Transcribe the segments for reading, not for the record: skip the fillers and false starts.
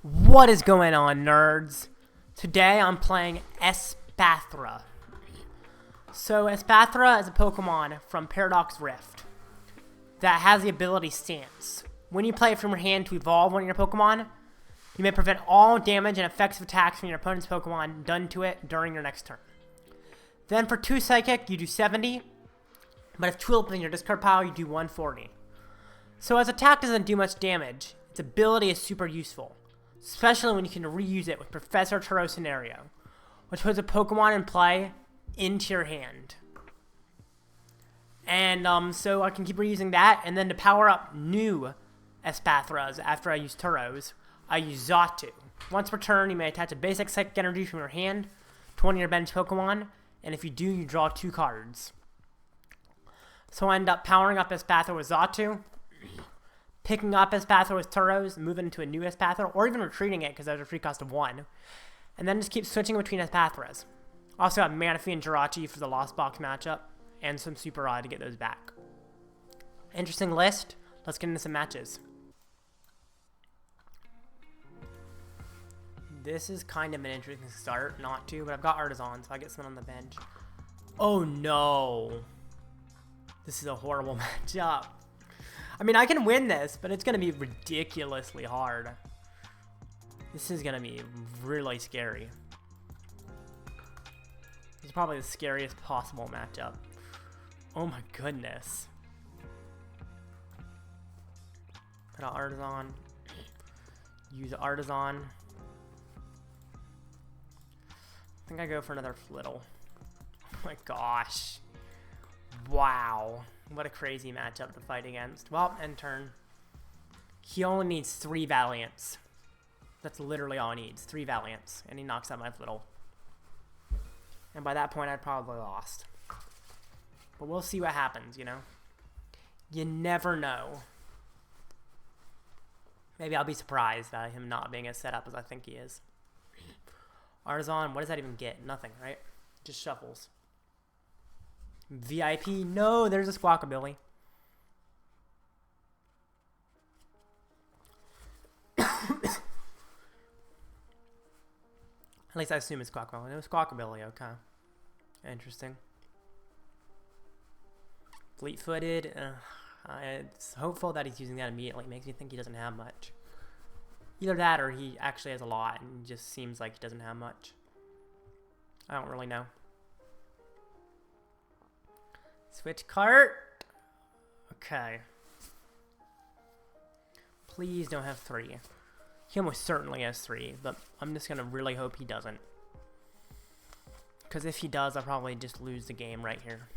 What is going on, nerds? Today I'm playing Espathra. So Espathra is a Pokemon from Paradox Rift that has the ability Stance. When you play it from your hand to evolve one of your Pokemon, you may prevent all damage and effective attacks from your opponent's Pokemon done to it during your next turn. Then for 2 Psychic, you do 70, but if Tulip is in your discard pile, you do 140. So as attack doesn't do much damage, its ability is super useful, especially when you can reuse it with Professor Turo Scenario, which puts a Pokemon in play into your hand. And so I can keep reusing that, and then to power up new Espathras after I use Turos, I use Xatu. Once per turn, you may attach a basic Psychic Energy from your hand to one of your bench Pokemon, and if you do, you draw 2 cards. So I end up powering up Espathra with Xatu, picking up Espathra with Turos, moving into a new Espathra, or even retreating it because there's a free cost of 1. And then just keep switching between Espathras. Also have Manaphy and Jirachi for the Lost Box matchup, and some Super Odd to get those back. Interesting list. Let's get into some matches. This is kind of an interesting start, not to, but I've got Artazon, so I get someone on the bench. Oh no! This is a horrible matchup. I mean, I can win this, but it's going to be ridiculously hard. This is going to be really scary. This is probably the scariest possible matchup. Oh my goodness. Put out Artazon. Use Artazon. I think I go for another Flittle. Oh my gosh. Wow. What a crazy matchup to fight against. Well, end turn. He only needs 3 Valiants. That's literally all he needs. 3 Valiants. And he knocks out my Flittle. And by that point, I'd probably lost. But we'll see what happens, you know? You never know. Maybe I'll be surprised by him not being as set up as I think he is. Artazon, what does that even get? Nothing, right? Just shuffles. VIP, no, there's a Squawkabilly. At least I assume it's Squawkabilly. It was Squawkabilly, okay. Interesting. Fleet-footed. It's hopeful that he's using that immediately. It makes me think he doesn't have much. Either that or he actually has a lot and just seems like he doesn't have much. I don't really know. Switch cart. Okay. Please don't have 3. He almost certainly has 3, but I'm just going to really hope he doesn't. Because if he does, I'll probably just lose the game right here.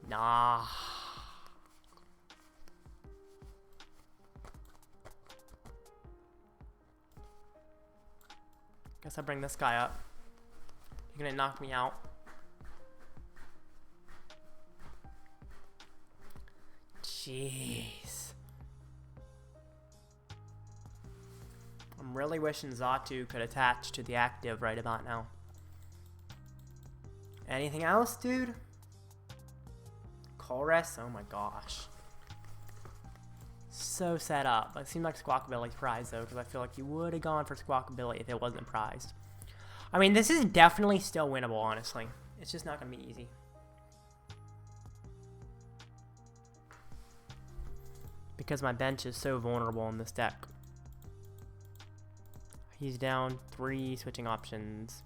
Nah. Guess I'll bring this guy up. You're gonna knock me out. Jeez. I'm really wishing Xatu could attach to the active right about now. Anything else, dude? Colress? Oh my gosh. So set up. It seemed like Squawkabilly's prize though, because I feel like you would have gone for Squawkabilly if it wasn't prized. I mean, this is definitely still winnable, honestly. It's just not going to be easy. Because my bench is so vulnerable in this deck. He's down 3 switching options.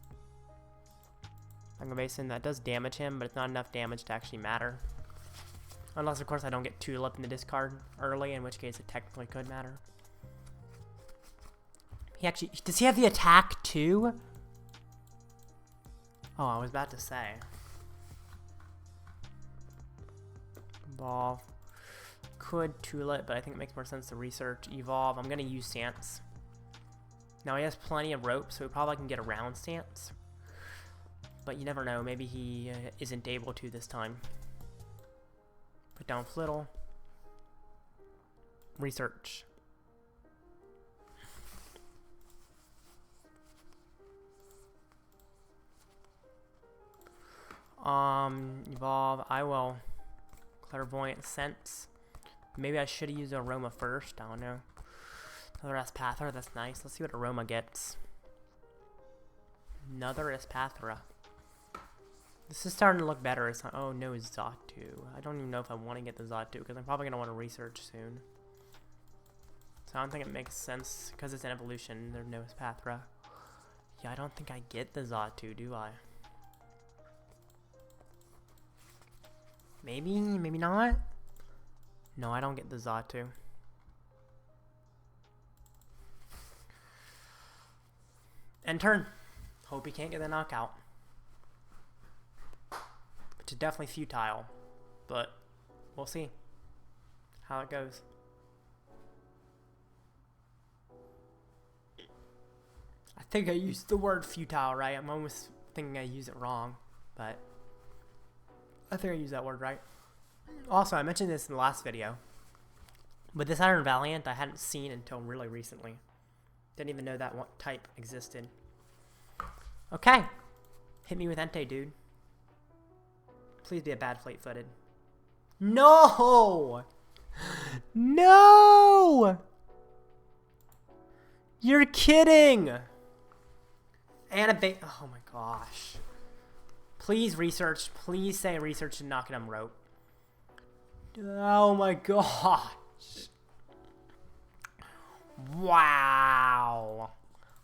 I'm Basin, that does damage him, but it's not enough damage to actually matter. Unless, of course, I don't get Tulip in the discard early, in which case it technically could matter. He actually... Does he have the attack, too? Oh, I was about to say. Evolve. Could Tulip, but I think it makes more sense to research. Evolve. I'm going to use Stance. Now, he has plenty of rope, so he probably can get around Stance. But you never know. Maybe he isn't able to this time. Put down Flittle. Research. Evolve. I will. Clairvoyant Sense. Maybe I should have used Aroma first. I don't know. Another Espathra, that's nice. Let's see what Aroma gets. Another Espathra. This is starting to look better. It's not, oh no, Xatu. I don't even know if I want to get the Xatu because I'm probably going to want to research soon. So I don't think it makes sense because it's an evolution. There's no Espathra. Yeah, I don't think I get the Xatu, do I? Maybe, maybe not. No, I don't get the Xatu. End turn. Hope he can't get the knockout. Which is definitely futile. But we'll see how it goes. I think I used the word futile right. I'm almost thinking I used it wrong. But I think I used that word right. Also, I mentioned this in the last video. But this Iron Valiant I hadn't seen until really recently. Didn't even know that one type existed. Okay. Hit me with Entei, dude. Please be a bad fleet-footed. No! No! You're kidding! And a bait. Oh my gosh. Please research. Please say research and knock it on rope. Oh my gosh. Wow.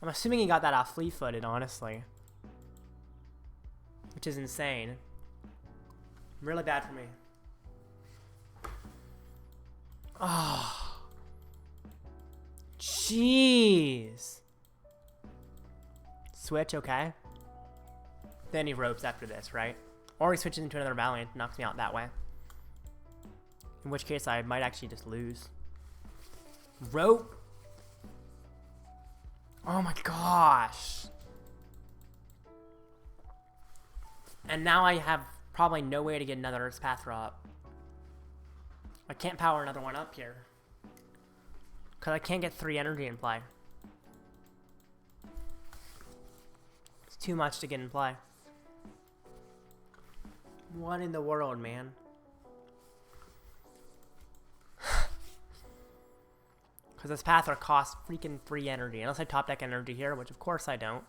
I'm assuming he got that off fleet-footed, honestly. Which is insane. Really bad for me. Oh. Jeez. Switch, okay. Then he ropes after this, right? Or he switches into another Valiant and knocks me out that way. In which case I might actually just lose. Rope. Oh my gosh. And now I have probably no way to get another Espathra up. I can't power another one up here. Because I can't get 3 energy in play. It's too much to get in play. What in the world, man? Because Espathra costs freaking 3 energy. Unless I top deck energy here, which of course I don't.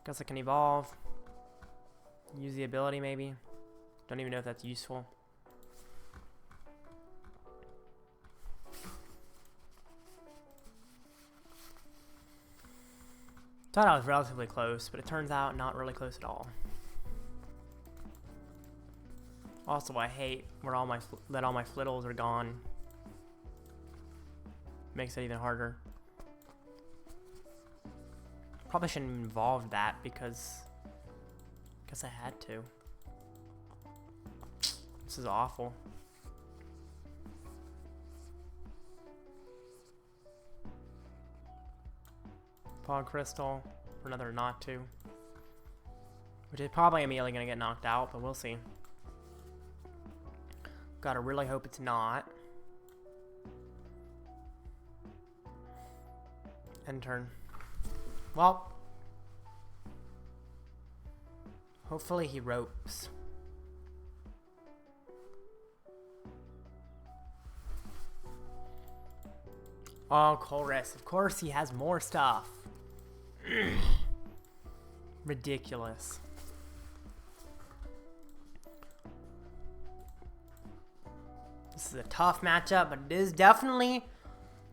Guess I can evolve. Use the ability maybe. Don't even know if that's useful. Thought I was relatively close, but it turns out not really close at all. Also, I hate where all my flittles are gone. Makes it even harder. Probably shouldn't have involved that because I had to. This is awful. Fog Crystal for another Natu. Which is probably immediately going to get knocked out, but we'll see. Gotta really hope it's not. End turn. Well. Hopefully he ropes. Oh, Colress. Of course he has more stuff. Ridiculous. This is a tough matchup, but it is definitely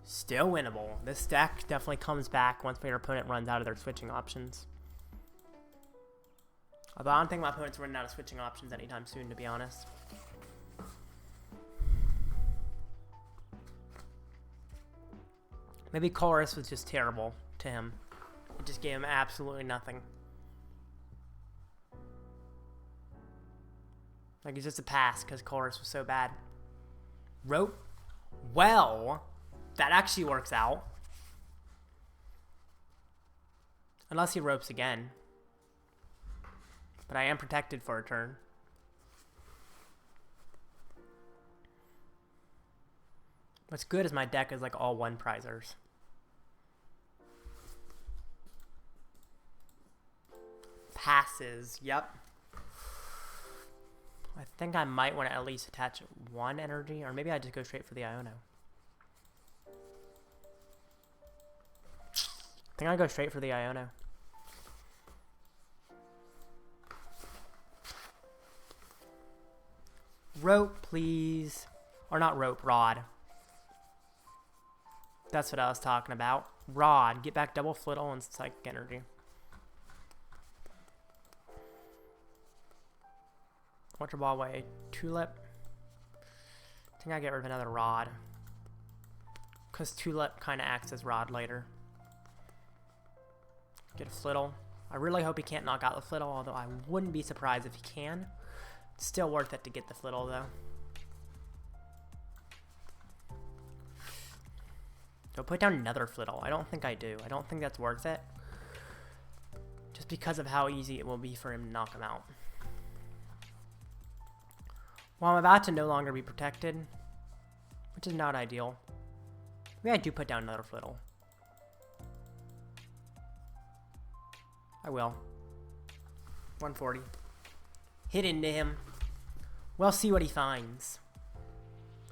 still winnable. This deck definitely comes back once your opponent runs out of their switching options. Although I don't think my opponent's running out of switching options anytime soon, to be honest. Maybe Chorus was just terrible to him. It just gave him absolutely nothing. Like, it's just a pass because Chorus was so bad. Rope? Well, that actually works out. Unless he ropes again. But I am protected for a turn. What's good is my deck is like all one prizers. Passes, yep. I think I might want to at least attach one energy, or maybe I just go straight for the Iono. I think I go straight for the Iono. Rope, please. Or not rope, rod. That's what I was talking about. Rod. Get back double Flittle and psychic energy. Ultra Ball away. Tulip. I think I get rid of another rod. Because Tulip kind of acts as rod later. Get a Flittle. I really hope he can't knock out the Flittle, although I wouldn't be surprised if he can. It's still worth it to get the Flittle, though. Do I put down another Flittle? I don't think I do. I don't think that's worth it. Just because of how easy it will be for him to knock him out. Well, I'm about to no longer be protected, which is not ideal. Maybe I do put down another Flittle. I will. 140. Hit into him. We'll see what he finds.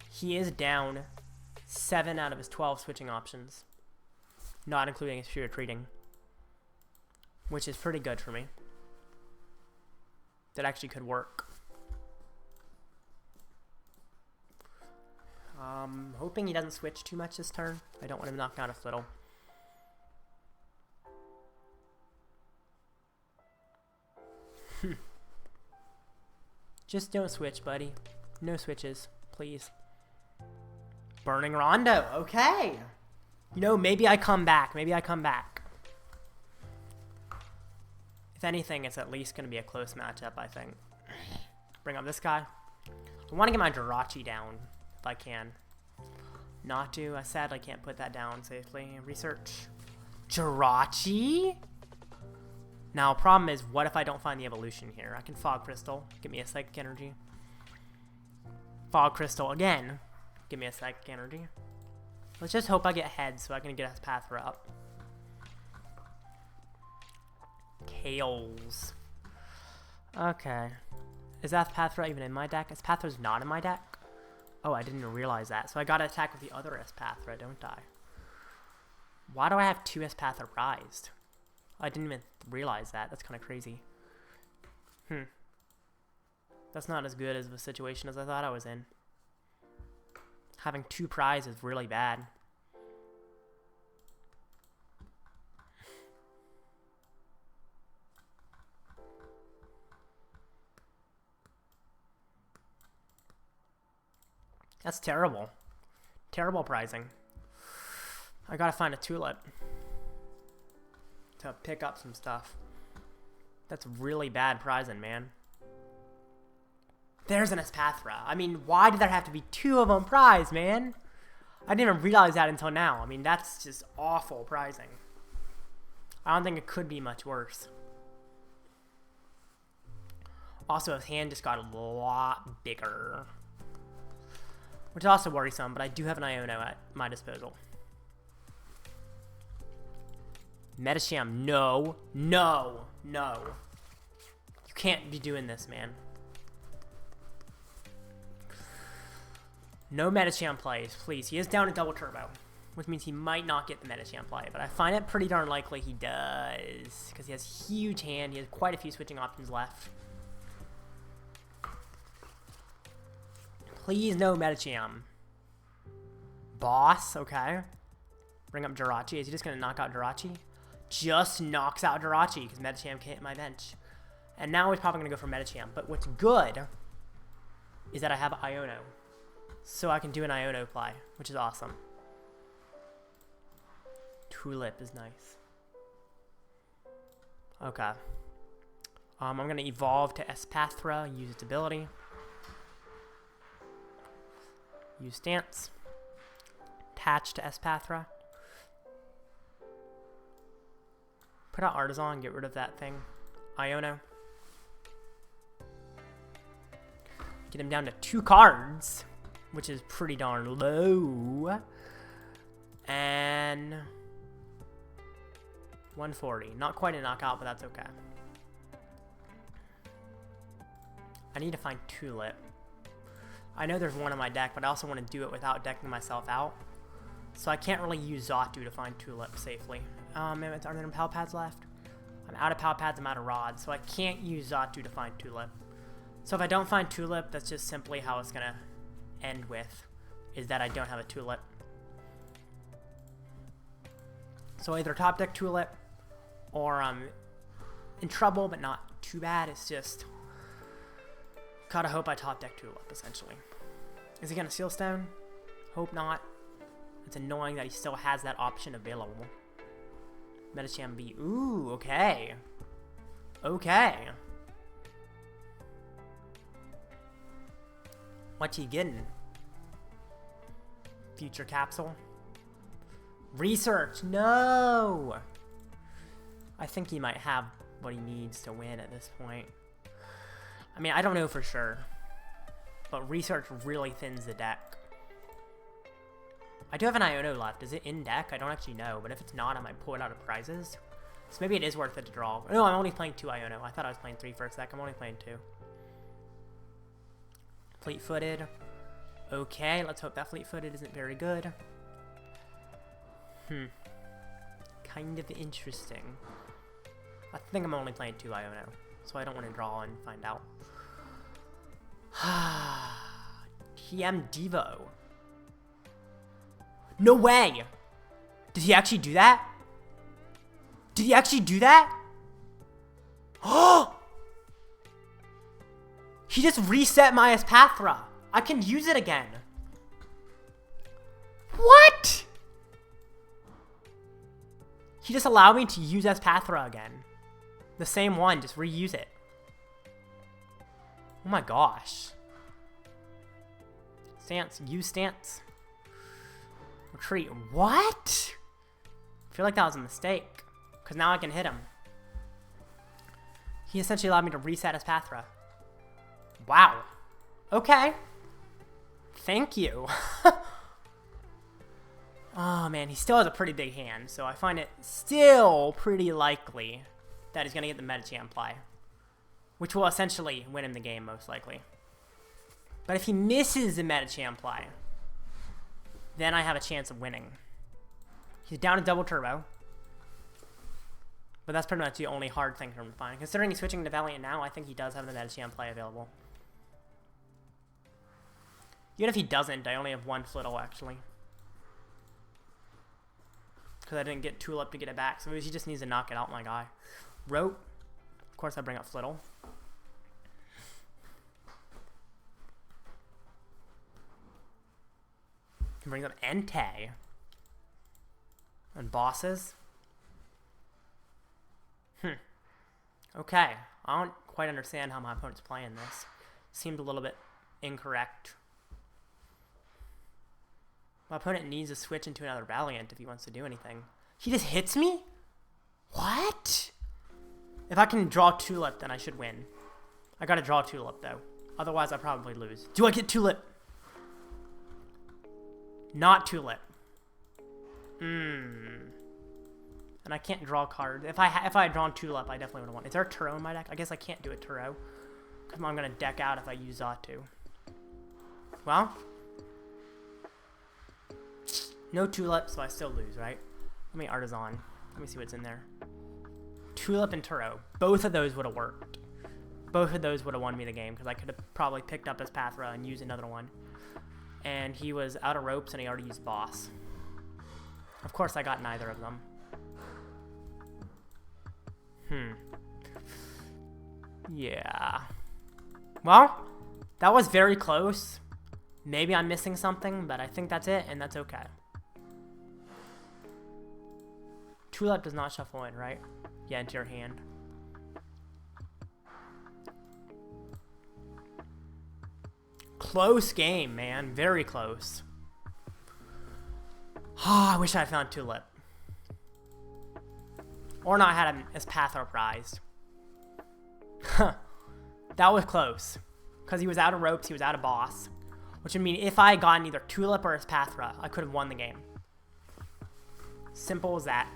He is down 7 out of his 12 switching options, not including his fear retreating, which is pretty good for me. That actually could work. Hoping he doesn't switch too much this turn. I don't want him to knock down a Flittle. Just don't switch, buddy. No switches, please. Burning Rondo. Okay. You know, maybe I come back. Maybe I come back. If anything, it's at least going to be a close matchup, I think. Bring up this guy. I want to get my Jirachi down, if I can. Natu, I sadly can't put that down safely. Research. Jirachi? Now, problem is, what if I don't find the evolution here? I can Fog Crystal. Give me a Psychic Energy. Fog Crystal again. Give me a Psychic Energy. Let's just hope I get heads so I can get Espathra up. Kales. Okay. Is Espathra even in my deck? Espathra's not in my deck? Oh, I didn't realize that. So I gotta attack with the other Espathra, don't I? Why do I have 2 Espathra prized? I didn't even realize that. That's kind of crazy. That's not as good as of a situation as I thought I was in. Having 2 prizes is really bad. That's terrible. Terrible prizing. I gotta find a Tulip to pick up some stuff. That's really bad prizing, man. There's an Espathra. I mean, why did there have to be 2 of them prized, man? I didn't even realize that until now. I mean, that's just awful prizing. I don't think it could be much worse. Also, his hand just got a lot bigger, which is also worrisome, but I do have an Iono at my disposal. Metasham, no, no, no. You can't be doing this, man. No Metasham plays, please. He is down to double turbo, which means he might not get the Metasham play, but I find it pretty darn likely he does, because he has huge hand. He has quite a few switching options left. Please no Metacham. Boss, okay. Bring up Jirachi. Is he just going to knock out Jirachi? Just knocks out Jirachi because Metacham can't hit my bench. And now he's probably going to go for Metacham. But what's good is that I have Iono. So I can do an Iono play, which is awesome. Tulip is nice. Okay. I'm going to evolve to Espathra, use its ability. Use stance. Attach to Espathra. Put out Artazon, get rid of that thing. Iono. Get him down to 2 cards, which is pretty darn low. And 140. Not quite a knockout, but that's okay. I need to find Tulip. I know there's one in my deck, but I also want to do it without decking myself out. So I can't really use Xatu to find Tulip safely. Are there no Pal Pads left? I'm out of Pal Pads, I'm out of rods, so I can't use Xatu to find Tulip. So if I don't find Tulip, that's just simply how it's gonna end with, is that I don't have a Tulip. So either top deck Tulip, or I'm in trouble, but not too bad. It's just, gotta hope I top deck Tulip, essentially. Is he gonna Seal Stone? Hope not. It's annoying that he still has that option available. Medicham B. Ooh, okay. Okay. What you getting? Future capsule? Research! No! I think he might have what he needs to win at this point. I mean, I don't know for sure. But research really thins the deck. I do have an Iono left. Is it in deck? I don't actually know. But if it's not, I might pull it out of prizes. So maybe it is worth it to draw. No, I'm only playing 2 Iono. I thought I was playing 3 for a sec. I'm only playing 2. Fleet-footed. Okay, let's hope that fleet-footed isn't very good. Kind of interesting. I think I'm only playing 2 Iono, so I don't want to draw and find out. TM Devo. No way! Did he actually do that? Did he actually do that? Oh! He just reset my Espathra. I can use it again. What? He just allowed me to use Espathra again. The same one, just reuse it. Oh my gosh. Stance, use stance. Retreat, what? I feel like that was a mistake. Because now I can hit him. He essentially allowed me to reset Espathra. Wow. Okay. Thank you. Oh man, he still has a pretty big hand, so I find it still pretty likely that he's going to get the Medicham play, which will essentially win him the game, most likely. But if he misses the Medicham play, then I have a chance of winning. He's down to double turbo, but that's pretty much the only hard thing for him to find. Considering he's switching to Valiant now, I think he does have the Medicham play available. Even if he doesn't, I only have 1 Flittle, actually. Because I didn't get Tulip to get it back, so maybe he just needs to knock it out, my guy. Rote. Of course, I bring up Flittle. He brings up Entei. And bosses. Okay. I don't quite understand how my opponent's playing this. Seemed a little bit incorrect. My opponent needs to switch into another Valiant if he wants to do anything. He just hits me? What? If I can draw Tulip, then I should win. I gotta draw Tulip, though. Otherwise, I probably lose. Do I get Tulip? Not Tulip. And I can't draw cards. If I had drawn Tulip, I definitely would have won. Is there a Turo in my deck? I guess I can't do a Turo. Because I'm going to deck out if I use Xatu. Well. No Tulip, so I still lose, right? Let me Artazon. Let me see what's in there. Tulip and Turo. Both of those would have worked. Both of those would have won me the game. Because I could have probably picked up Espathra and used another one. And he was out of ropes and he already used boss. Of course, I got neither of them. Yeah. Well, that was very close. Maybe I'm missing something, but I think that's it, and that's okay. Tulip does not shuffle in, right? Yeah, into your hand. Close game, man. Very close. I wish I found Tulip. Or not had him as Espathra prized. That was close. Because he was out of ropes, he was out of boss. Which would mean if I had gotten either Tulip or Espathra, I could have won the game. Simple as that.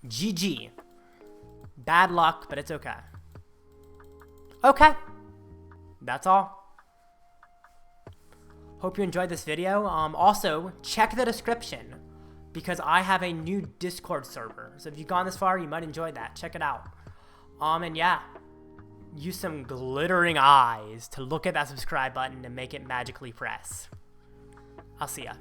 GG. Bad luck, but it's okay. Okay. That's all. Hope you enjoyed this video. Also, check the description because I have a new Discord server. So if you've gone this far, you might enjoy that. Check it out. And yeah, use some glittering eyes to look at that subscribe button and make it magically press. I'll see ya.